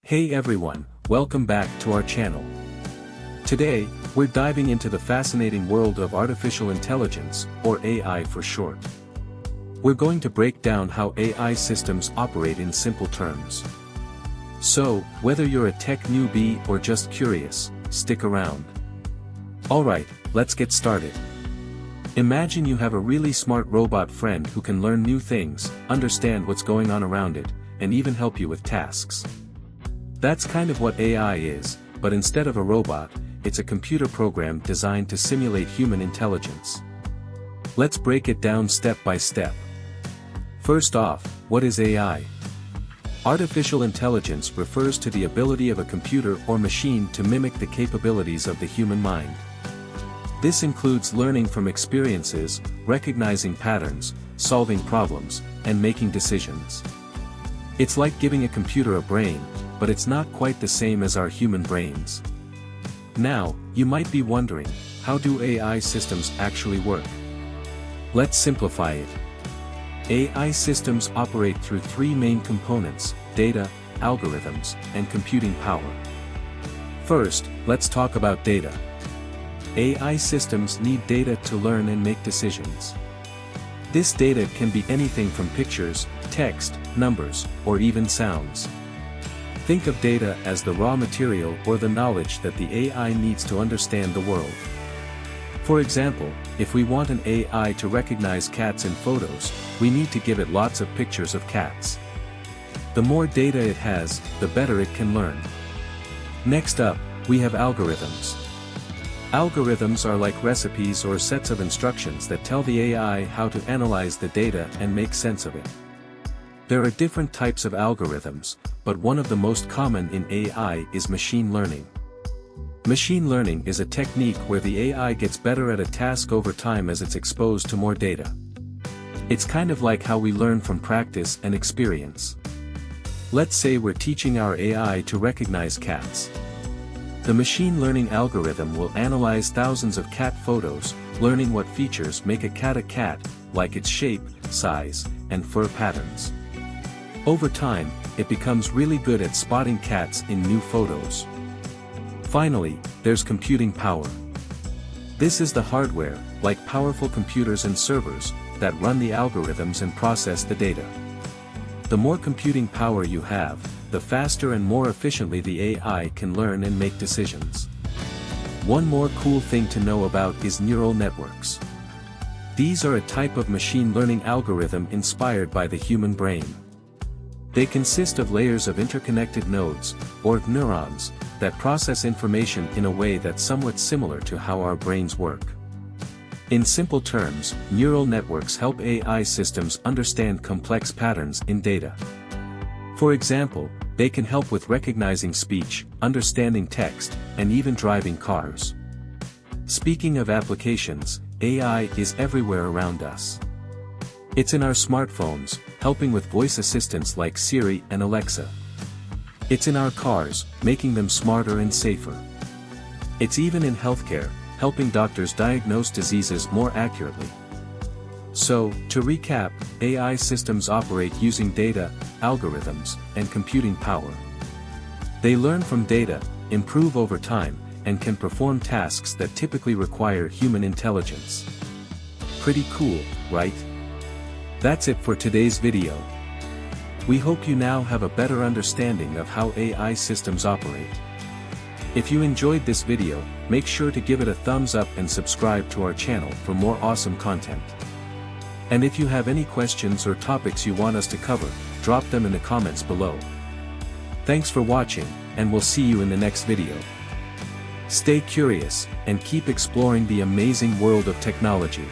Hey everyone, welcome back to our channel. Today, we're diving into the fascinating world of artificial intelligence, or AI for short. We're going to break down how AI systems operate in simple terms. So, whether you're a tech newbie or just curious, stick around. Alright, let's get started. Imagine you have a really smart robot friend who can learn new things, understand what's going on around it, and even help you with tasks. That's kind of what AI is, but instead of a robot, it's a computer program designed to simulate human intelligence. Let's break it down step by step. First off, what is AI? Artificial intelligence refers to the ability of a computer or machine to mimic the capabilities of the human mind. This includes learning from experiences, recognizing patterns, solving problems, and making decisions. It's like giving a computer a brain, but it's not quite the same as our human brains. Now, you might be wondering, how do AI systems actually work? Let's simplify it. AI systems operate through three main components: data, algorithms, and computing power. First, let's talk about data. AI systems need data to learn and make decisions. This data can be anything from pictures, text, numbers, or even sounds. Think of data as the raw material or the knowledge that the AI needs to understand the world. For example, if we want an AI to recognize cats in photos, we need to give it lots of pictures of cats. The more data it has, the better it can learn. Next up, we have algorithms. Algorithms are like recipes or sets of instructions that tell the AI how to analyze the data and make sense of it. There are different types of algorithms, but one of the most common in AI is machine learning. Machine learning is a technique where the AI gets better at a task over time as it's exposed to more data. It's kind of like how we learn from practice and experience. Let's say we're teaching our AI to recognize cats. The machine learning algorithm will analyze thousands of cat photos, learning what features make a cat, like its shape, size, and fur patterns. Over time, it becomes really good at spotting cats in new photos. Finally, there's computing power. This is the hardware, like powerful computers and servers, that run the algorithms and process the data. The more computing power you have, the faster and more efficiently the AI can learn and make decisions. One more cool thing to know about is neural networks. These are a type of machine learning algorithm inspired by the human brain. They consist of layers of interconnected nodes, or neurons, that process information in a way that's somewhat similar to how our brains work. In simple terms, neural networks help AI systems understand complex patterns in data. For example, they can help with recognizing speech, understanding text, and even driving cars. Speaking of applications, AI is everywhere around us. It's in our smartphones, helping with voice assistants like Siri and Alexa. It's in our cars, making them smarter and safer. It's even in healthcare, helping doctors diagnose diseases more accurately. So, to recap, AI systems operate using data, algorithms, and computing power. They learn from data, improve over time, and can perform tasks that typically require human intelligence. Pretty cool, right? That's it for today's video. We hope you now have a better understanding of how AI systems operate. If you enjoyed this video, make sure to give it a thumbs up and subscribe to our channel for more awesome content. And if you have any questions or topics you want us to cover, drop them in the comments below. Thanks for watching, and we'll see you in the next video. Stay curious, and keep exploring the amazing world of technology.